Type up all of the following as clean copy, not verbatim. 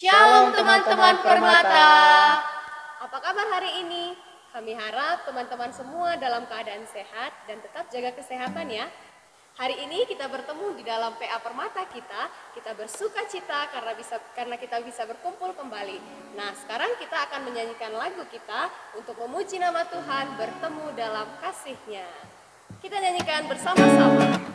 Shalom teman-teman Permata. Apa kabar hari ini? Kami harap teman-teman semua dalam keadaan sehat dan tetap jaga kesehatan ya. Hari ini kita bertemu di dalam PA Permata kita bersuka cita karena kita bisa berkumpul kembali. Nah, sekarang kita akan menyanyikan lagu kita untuk memuji nama Tuhan, bertemu dalam kasih-Nya. Kita nyanyikan bersama-sama.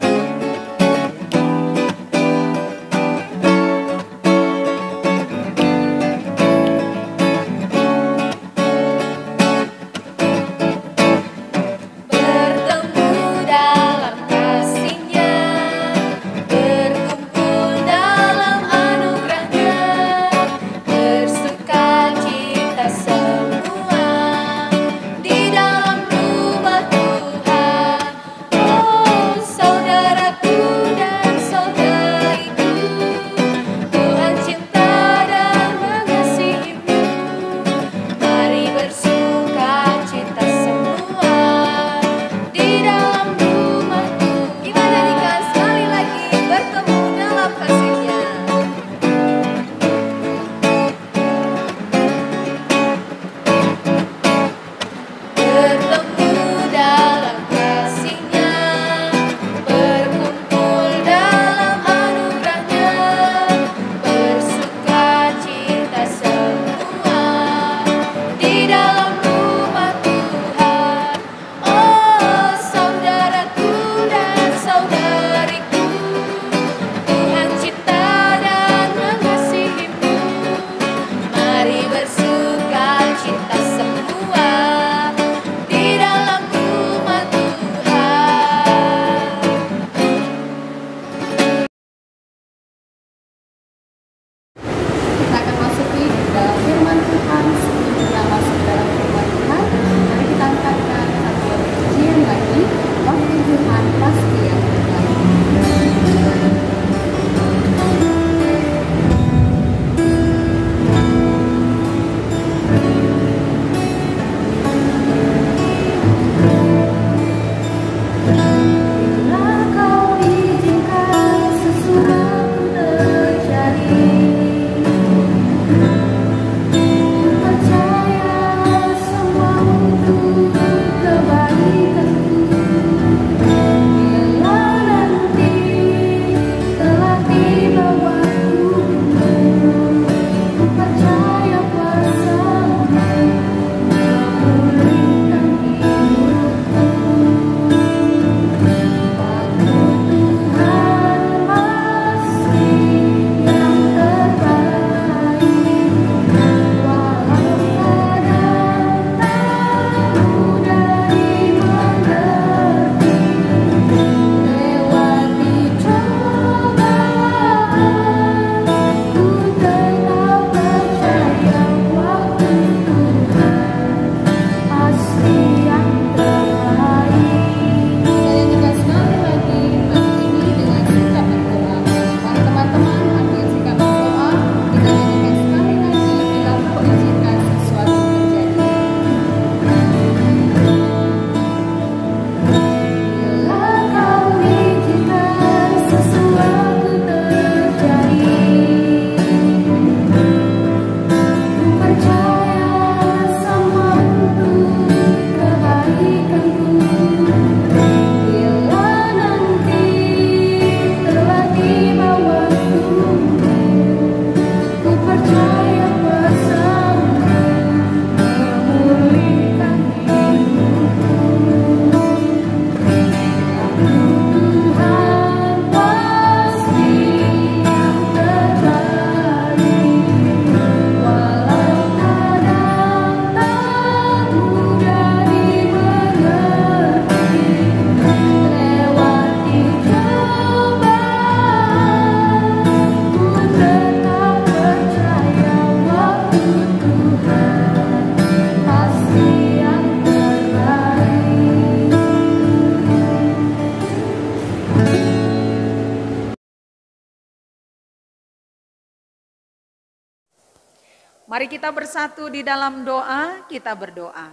Mari kita bersatu di dalam doa, kita berdoa.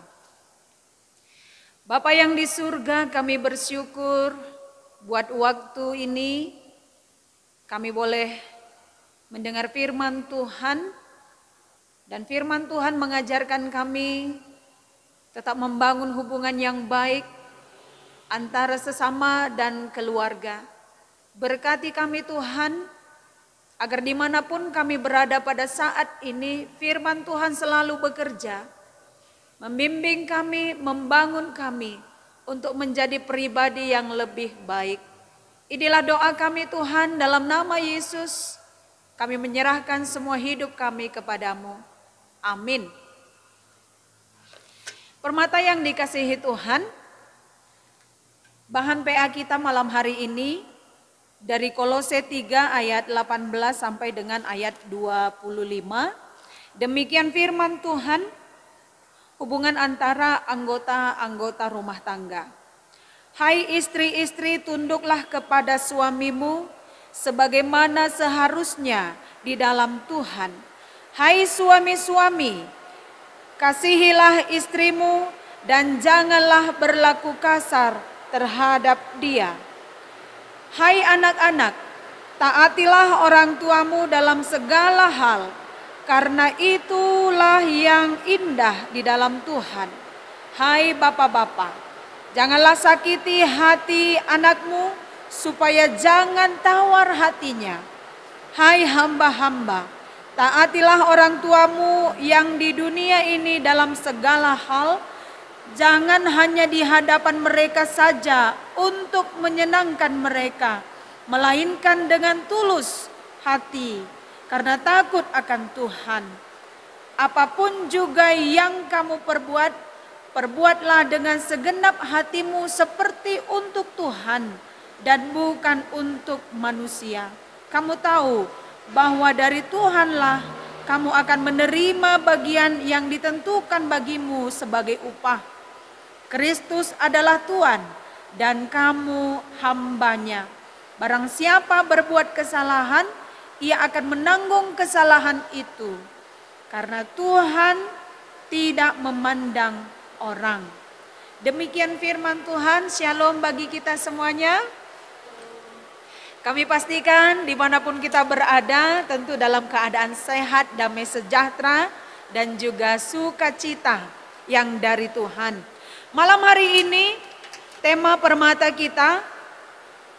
Bapa yang di surga, kami bersyukur buat waktu ini kami boleh mendengar firman Tuhan Dan firman Tuhan mengajarkan kami tetap membangun hubungan yang baik antara sesama dan keluarga. Berkati kami Tuhan, agar dimanapun kami berada pada saat ini, firman Tuhan selalu bekerja, membimbing kami, membangun kami untuk menjadi pribadi yang lebih baik. Inilah doa kami Tuhan, dalam nama Yesus, kami menyerahkan semua hidup kami kepadamu. Amin. Permata yang dikasihi Tuhan, bahan PA kita malam hari ini dari Kolose 3 ayat 18 sampai dengan ayat 25. Demikian firman Tuhan, hubungan antara anggota-anggota rumah tangga. Hai istri-istri, tunduklah kepada suamimu sebagaimana seharusnya di dalam Tuhan. Hai suami-suami, kasihilah istrimu dan janganlah berlaku kasar terhadap dia. Hai anak-anak, taatilah orang tuamu dalam segala hal, karena itulah yang indah di dalam Tuhan. Hai bapak-bapak, janganlah sakiti hati anakmu, supaya jangan tawar hatinya. Hai hamba-hamba, taatilah orang tuamu yang di dunia ini dalam segala hal, jangan hanya di hadapan mereka saja untuk menyenangkan mereka, melainkan dengan tulus hati karena takut akan Tuhan. Apapun juga yang kamu perbuat, perbuatlah dengan segenap hatimu seperti untuk Tuhan dan bukan untuk manusia. Kamu tahu bahwa dari Tuhanlah kamu akan menerima bagian yang ditentukan bagimu sebagai upah. Kristus adalah Tuhan dan kamu hambanya. Barang siapa berbuat kesalahan, ia akan menanggung kesalahan itu. Karena Tuhan tidak memandang orang. Demikian firman Tuhan, shalom bagi kita semuanya. Kami pastikan dimanapun kita berada, tentu dalam keadaan sehat, damai sejahtera, dan juga sukacita yang dari Tuhan. Malam hari ini, tema permata kita,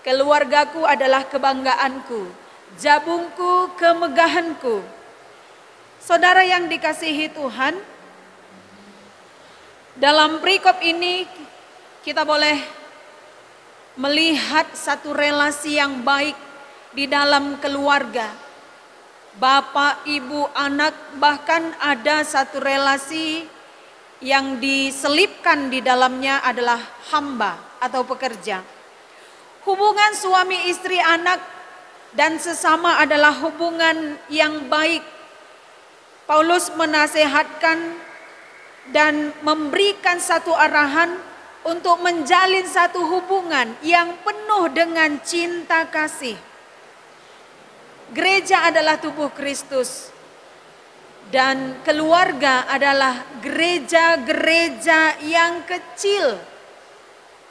keluargaku adalah kebanggaanku, jabungku kemegahanku. Saudara yang dikasihi Tuhan, dalam perikop ini kita boleh melihat satu relasi yang baik di dalam keluarga. Bapak, ibu, anak, bahkan ada satu relasi yang diselipkan di dalamnya adalah hamba atau pekerja. Hubungan suami istri, anak, dan sesama adalah hubungan yang baik. Paulus menasehatkan dan memberikan satu arahan untuk menjalin satu hubungan yang penuh dengan cinta kasih. Gereja adalah tubuh Kristus dan keluarga adalah gereja-gereja yang kecil.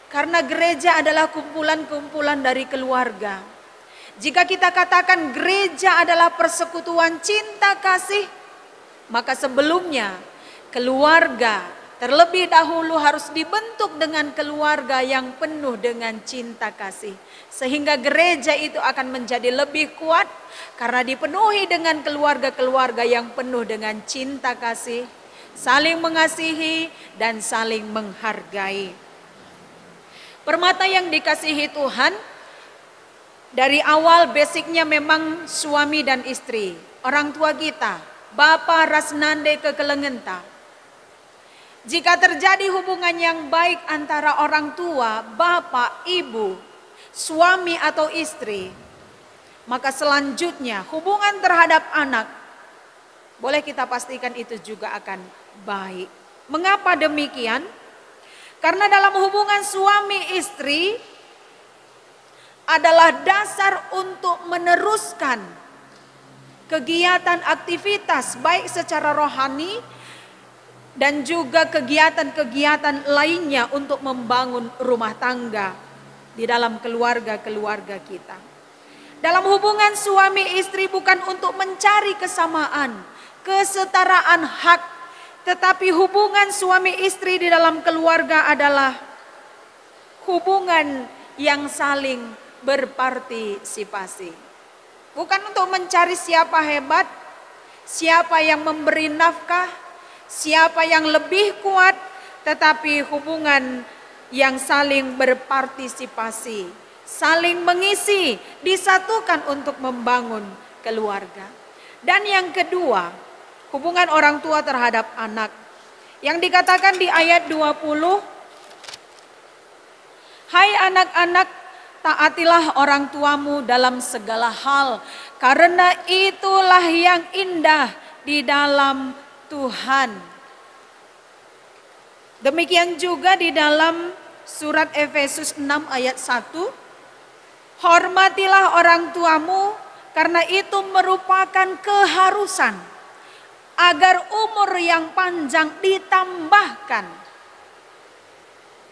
Karena gereja adalah kumpulan-kumpulan dari keluarga. Jika kita katakan gereja adalah persekutuan cinta kasih, maka sebelumnya keluarga terlebih dahulu harus dibentuk dengan keluarga yang penuh dengan cinta kasih. Sehingga gereja itu akan menjadi lebih kuat karena dipenuhi dengan keluarga-keluarga yang penuh dengan cinta kasih, saling mengasihi dan saling menghargai. Permata yang dikasihi Tuhan, dari awal basicnya memang suami dan istri. Orang tua kita, Bapak Rasnande Kekelengenta. Jika terjadi hubungan yang baik antara orang tua, bapak, ibu, suami atau istri, maka selanjutnya hubungan terhadap anak, boleh kita pastikan itu juga akan baik. Mengapa demikian? Karena dalam hubungan suami istri adalah dasar untuk meneruskan kegiatan aktivitas baik secara rohani dan juga kegiatan-kegiatan lainnya untuk membangun rumah tangga di dalam keluarga-keluarga kita. Dalam hubungan suami istri bukan untuk mencari kesamaan, kesetaraan hak. Tetapi hubungan suami istri di dalam keluarga adalah hubungan yang saling berpartisipasi. Bukan untuk mencari siapa hebat, siapa yang memberi nafkah, siapa yang lebih kuat, tetapi hubungan yang saling berpartisipasi, saling mengisi, disatukan untuk membangun keluarga. Dan yang kedua, hubungan orang tua terhadap anak. Yang dikatakan di ayat 20, hai anak-anak, taatilah orang tuamu dalam segala hal, karena itulah yang indah di dalam Tuhan. Demikian juga di dalam surat Efesus 6 ayat 1, hormatilah orang tuamu karena itu merupakan keharusan agar umur yang panjang ditambahkan.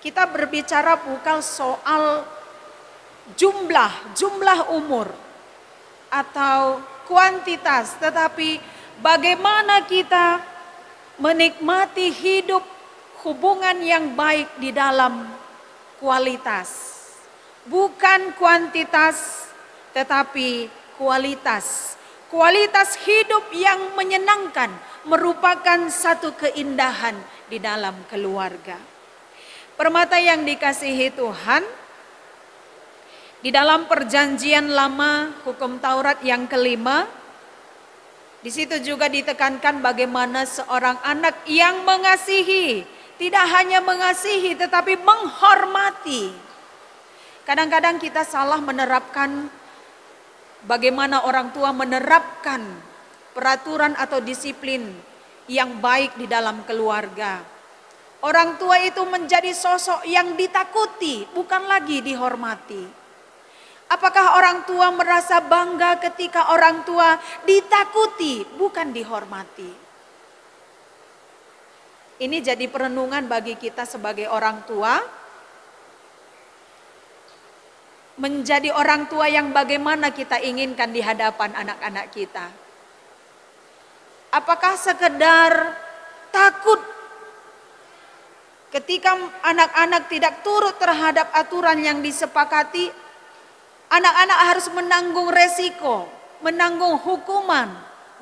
Kita berbicara bukan soal jumlah umur atau kuantitas, tetapi bagaimana kita menikmati hidup hubungan yang baik di dalam kualitas. Bukan kuantitas, tetapi kualitas. Kualitas hidup yang menyenangkan merupakan satu keindahan di dalam keluarga. Permata yang dikasihi Tuhan, di dalam perjanjian lama hukum Taurat yang kelima, di situ juga ditekankan bagaimana seorang anak yang mengasihi, tidak hanya mengasihi tetapi menghormati. Kadang-kadang kita salah menerapkan bagaimana orang tua menerapkan peraturan atau disiplin yang baik di dalam keluarga. Orang tua itu menjadi sosok yang ditakuti, bukan lagi dihormati. Apakah orang tua merasa bangga ketika orang tua ditakuti, bukan dihormati? Ini jadi perenungan bagi kita sebagai orang tua. Menjadi orang tua yang bagaimana kita inginkan di hadapan anak-anak kita. Apakah sekedar takut ketika anak-anak tidak turut terhadap aturan yang disepakati? Anak-anak harus menanggung resiko, menanggung hukuman,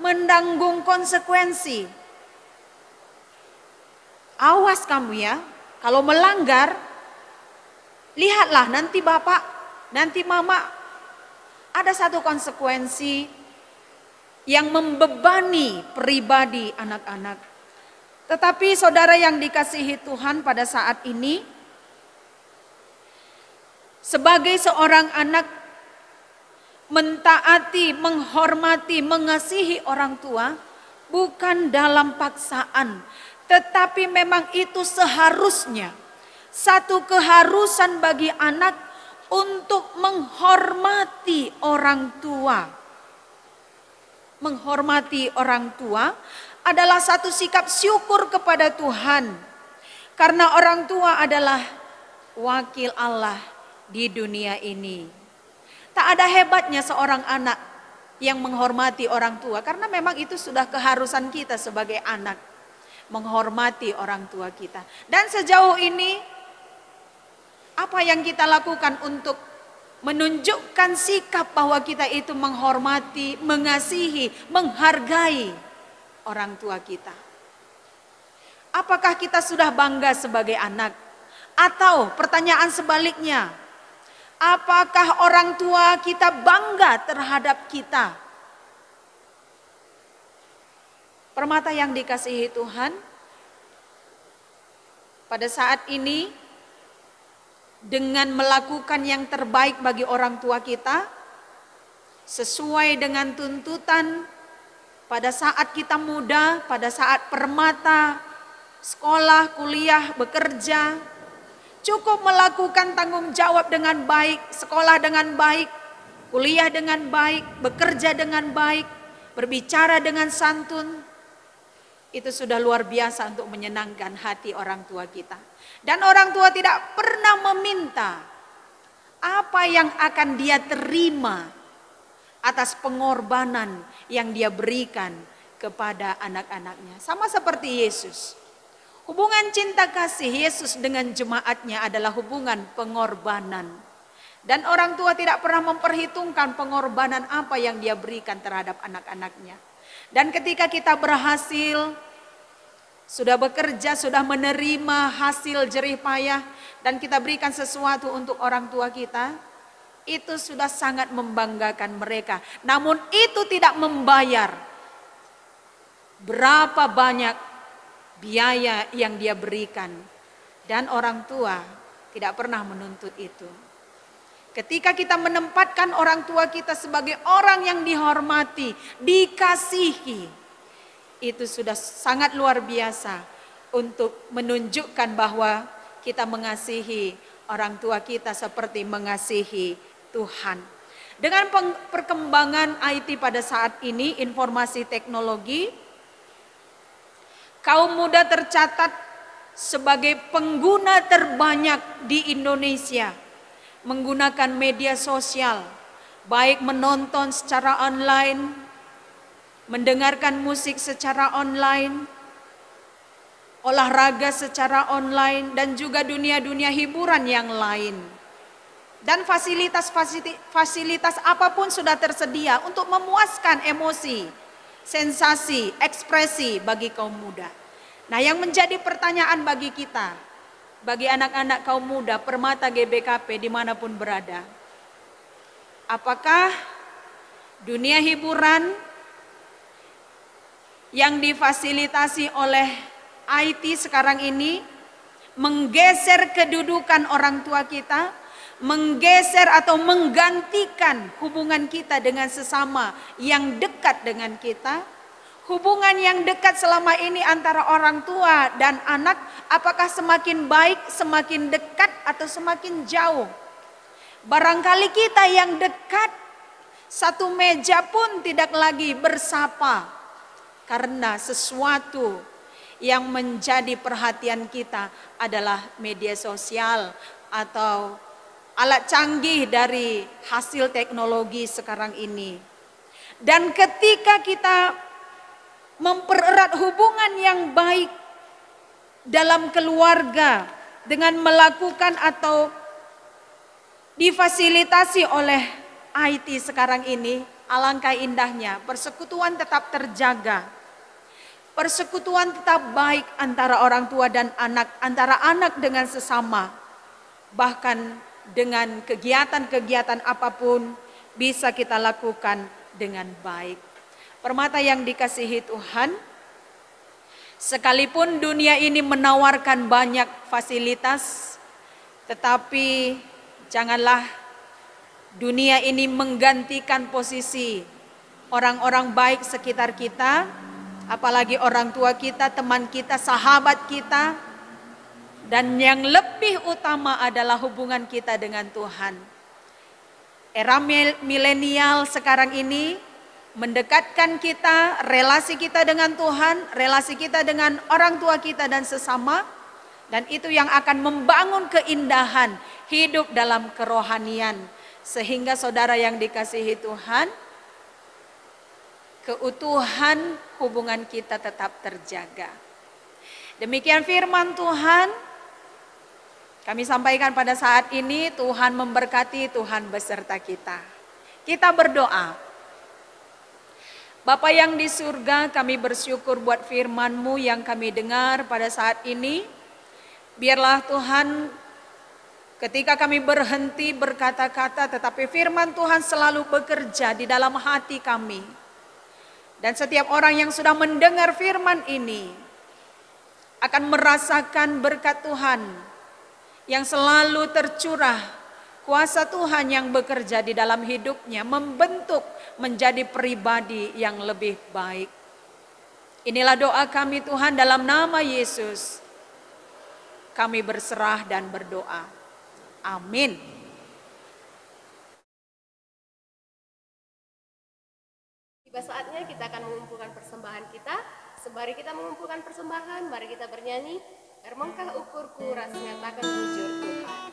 menanggung konsekuensi. Awas kamu ya, kalau melanggar, lihatlah nanti bapak, nanti mama, ada satu konsekuensi yang membebani pribadi anak-anak. Tetapi saudara yang dikasihi Tuhan pada saat ini, sebagai seorang anak, mentaati, menghormati, mengasihi orang tua bukan dalam paksaan, tetapi memang itu seharusnya. Satu keharusan bagi anak untuk menghormati orang tua. Menghormati orang tua adalah satu sikap syukur kepada Tuhan. Karena orang tua adalah wakil Allah di dunia ini. Tak ada hebatnya seorang anak yang menghormati orang tua. Karena memang itu sudah keharusan kita sebagai anak. Menghormati orang tua kita. Dan sejauh ini, apa yang kita lakukan untuk menunjukkan sikap bahwa kita itu menghormati, mengasihi, menghargai orang tua kita? Apakah kita sudah bangga sebagai anak? Atau pertanyaan sebaliknya, apakah orang tua kita bangga terhadap kita? Permata yang dikasihi Tuhan, pada saat ini dengan melakukan yang terbaik bagi orang tua kita, sesuai dengan tuntutan pada saat kita muda, pada saat permata, sekolah, kuliah, bekerja, cukup melakukan tanggung jawab dengan baik, sekolah dengan baik, kuliah dengan baik, bekerja dengan baik, berbicara dengan santun. Itu sudah luar biasa untuk menyenangkan hati orang tua kita. Dan orang tua tidak pernah meminta apa yang akan dia terima atas pengorbanan yang dia berikan kepada anak-anaknya. Sama seperti Yesus. Hubungan cinta kasih Yesus dengan jemaatnya adalah hubungan pengorbanan. Dan orang tua tidak pernah memperhitungkan pengorbanan apa yang dia berikan terhadap anak-anaknya. Dan ketika kita berhasil, sudah bekerja, sudah menerima hasil jerih payah, dan kita berikan sesuatu untuk orang tua kita, itu sudah sangat membanggakan mereka. Namun itu tidak membayar berapa banyak biaya yang dia berikan. Dan orang tua tidak pernah menuntut itu. Ketika kita menempatkan orang tua kita sebagai orang yang dihormati, dikasihi, itu sudah sangat luar biasa untuk menunjukkan bahwa kita mengasihi orang tua kita seperti mengasihi Tuhan. Dengan perkembangan IT pada saat ini, informasi teknologi, kaum muda tercatat sebagai pengguna terbanyak di Indonesia menggunakan media sosial, baik menonton secara online, mendengarkan musik secara online, olahraga secara online, dan juga dunia-dunia hiburan yang lain. Dan fasilitas apapun sudah tersedia untuk memuaskan emosi, sensasi, ekspresi bagi kaum muda. Nah, yang menjadi pertanyaan bagi kita, bagi anak-anak kaum muda Permata GBKP dimanapun berada, apakah dunia hiburan yang difasilitasi oleh IT sekarang ini menggeser kedudukan orang tua kita, menggeser atau menggantikan hubungan kita dengan sesama yang dekat dengan kita? Hubungan yang dekat selama ini antara orang tua dan anak, apakah semakin baik, semakin dekat, atau semakin jauh? Barangkali kita yang dekat, satu meja pun tidak lagi bersapa, karena sesuatu yang menjadi perhatian kita adalah media sosial atau alat canggih dari hasil teknologi sekarang ini. Dan ketika kita mempererat hubungan yang baik dalam keluarga dengan melakukan atau difasilitasi oleh IT sekarang ini, alangkah indahnya persekutuan tetap terjaga. Persekutuan tetap baik antara orang tua dan anak, antara anak dengan sesama. Bahkan dengan kegiatan-kegiatan apapun bisa kita lakukan dengan baik. Permata yang dikasihi Tuhan, sekalipun dunia ini menawarkan banyak fasilitas, tetapi janganlah dunia ini menggantikan posisi orang-orang baik sekitar kita, apalagi orang tua kita, teman kita, sahabat kita, dan yang lebih utama adalah hubungan kita dengan Tuhan. Era milenial sekarang ini mendekatkan kita, relasi kita dengan Tuhan, relasi kita dengan orang tua kita dan sesama, dan itu yang akan membangun keindahan hidup dalam kerohanian, sehingga saudara yang dikasihi Tuhan, keutuhan hubungan kita tetap terjaga. Demikian firman Tuhan kami sampaikan pada saat ini. Tuhan memberkati, Tuhan beserta kita. Kita berdoa. Bapa yang di surga, kami bersyukur buat firman-Mu yang kami dengar pada saat ini. Biarlah Tuhan, ketika kami berhenti berkata-kata, tetapi firman Tuhan selalu bekerja di dalam hati kami. Dan setiap orang yang sudah mendengar firman ini akan merasakan berkat Tuhan yang selalu tercurah. Kuasa Tuhan yang bekerja di dalam hidupnya, membentuk menjadi pribadi yang lebih baik. Inilah doa kami Tuhan, dalam nama Yesus kami berserah dan berdoa. Amin. Tiba saatnya kita akan mengumpulkan persembahan kita. Sembari kita mengumpulkan persembahan, mari kita bernyanyi, "Ermongkah ukurku ras nyatakan bujur Tuhan."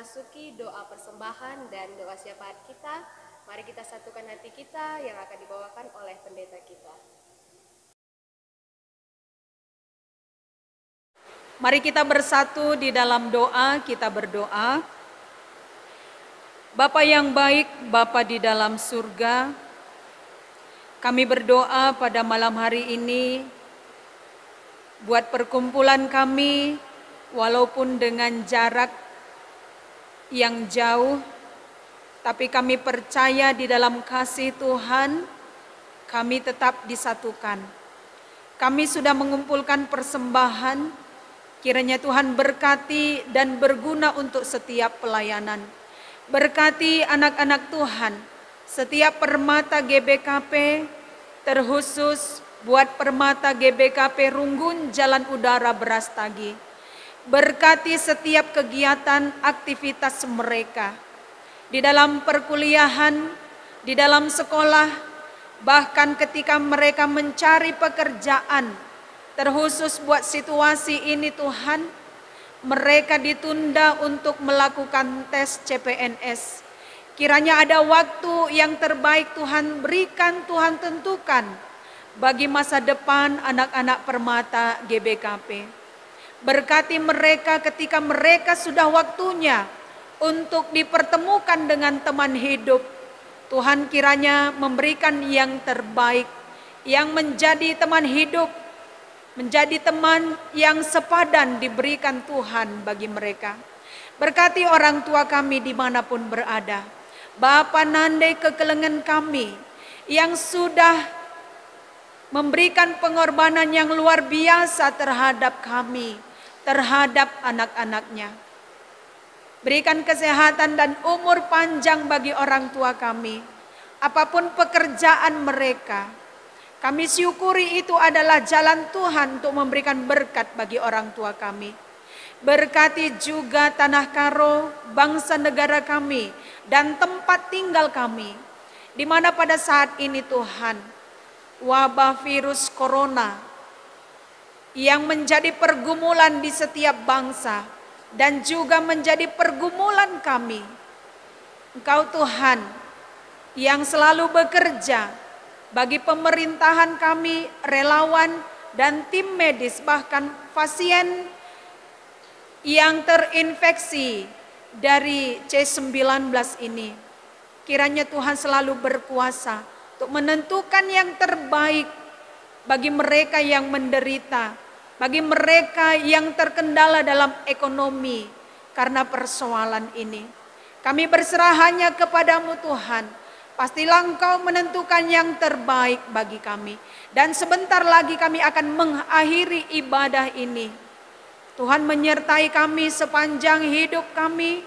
memasuki doa persembahan dan doa syafaat kita, mari kita satukan hati kita yang akan dibawakan oleh pendeta kita. Mari kita bersatu di dalam doa, kita berdoa. Bapa yang baik, Bapa di dalam surga, kami berdoa pada malam hari ini buat perkumpulan kami, walaupun dengan jarak yang jauh, tapi kami percaya di dalam kasih Tuhan, kami tetap disatukan. Kami sudah mengumpulkan persembahan, kiranya Tuhan berkati dan berguna untuk setiap pelayanan. Berkati anak-anak Tuhan, setiap permata GBKP, terkhusus buat permata GBKP Runggun Jalan Udara Brastagi. Berkati setiap kegiatan aktivitas mereka. Di dalam perkuliahan, di dalam sekolah, bahkan ketika mereka mencari pekerjaan, terkhusus buat situasi ini Tuhan, mereka ditunda untuk melakukan tes CPNS. Kiranya ada waktu yang terbaik Tuhan berikan, Tuhan tentukan bagi masa depan anak-anak permata GBKP. Berkati mereka ketika mereka sudah waktunya untuk dipertemukan dengan teman hidup. Tuhan kiranya memberikan yang terbaik, yang menjadi teman hidup, menjadi teman yang sepadan diberikan Tuhan bagi mereka. Berkati orang tua kami dimanapun berada. Bapa nandai kekelengan kami yang sudah memberikan pengorbanan yang luar biasa terhadap kami, terhadap anak-anaknya. Berikan kesehatan dan umur panjang bagi orang tua kami. Apapun pekerjaan mereka, kami syukuri itu adalah jalan Tuhan untuk memberikan berkat bagi orang tua kami. Berkati juga tanah Karo, bangsa negara kami, dan tempat tinggal kami. Di mana pada saat ini Tuhan, wabah virus corona yang menjadi pergumulan di setiap bangsa, dan juga menjadi pergumulan kami. Engkau Tuhan yang selalu bekerja bagi pemerintahan kami, relawan dan tim medis, bahkan pasien yang terinfeksi dari C19 ini. Kiranya Tuhan selalu berkuasa untuk menentukan yang terbaik bagi mereka yang menderita, bagi mereka yang terkendala dalam ekonomi karena persoalan ini. Kami berserah hanya kepadamu Tuhan. Pastilah Engkau menentukan yang terbaik bagi kami. Dan sebentar lagi kami akan mengakhiri ibadah ini. Tuhan menyertai kami sepanjang hidup kami.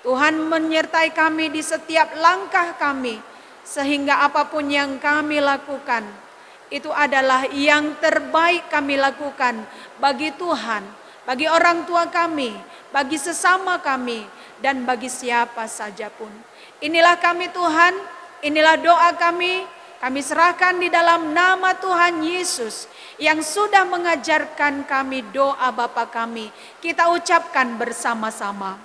Tuhan menyertai kami di setiap langkah kami. Sehingga apapun yang kami lakukan, itu adalah yang terbaik kami lakukan bagi Tuhan, bagi orang tua kami, bagi sesama kami, dan bagi siapa saja pun. Inilah kami Tuhan. Inilah doa kami serahkan di dalam nama Tuhan Yesus yang sudah mengajarkan kami doa Bapa kami. Kita ucapkan bersama-sama.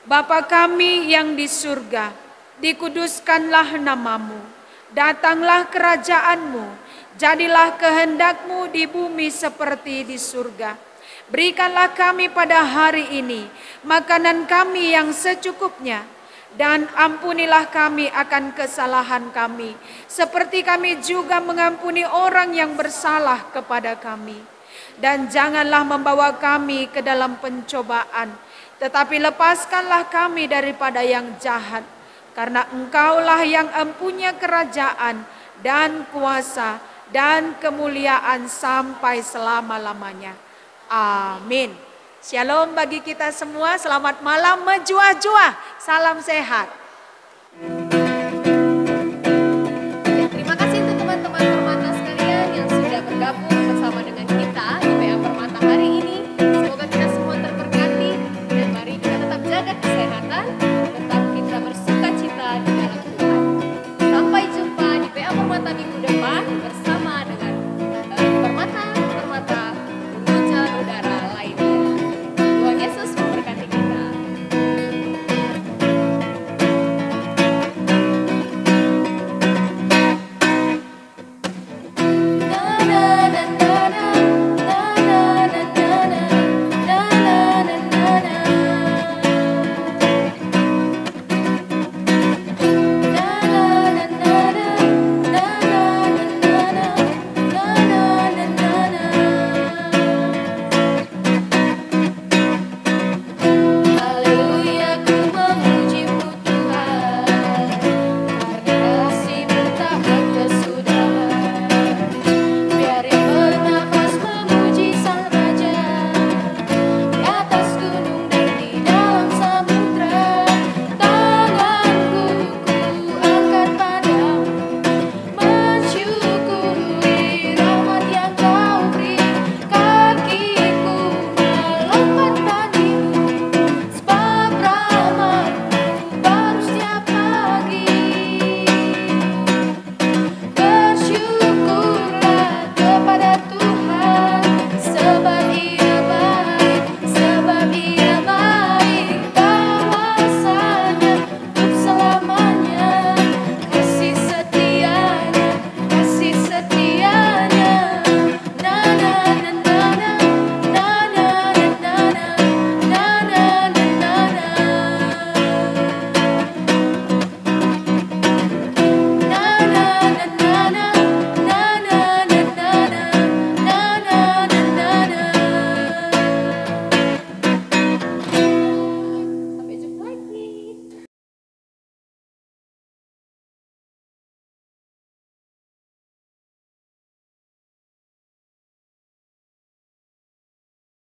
Bapa kami yang di surga, dikuduskanlah namamu, datanglah kerajaanmu, jadilah kehendakmu di bumi seperti di surga. Berikanlah kami pada hari ini makanan kami yang secukupnya, dan ampunilah kami akan kesalahan kami, seperti kami juga mengampuni orang yang bersalah kepada kami. Dan janganlah membawa kami ke dalam pencobaan, tetapi lepaskanlah kami daripada yang jahat. Karena Engkaulah yang empunya kerajaan dan kuasa dan kemuliaan sampai selama-lamanya. Amin. Shalom bagi kita semua, selamat malam, menjuah-juah, salam sehat.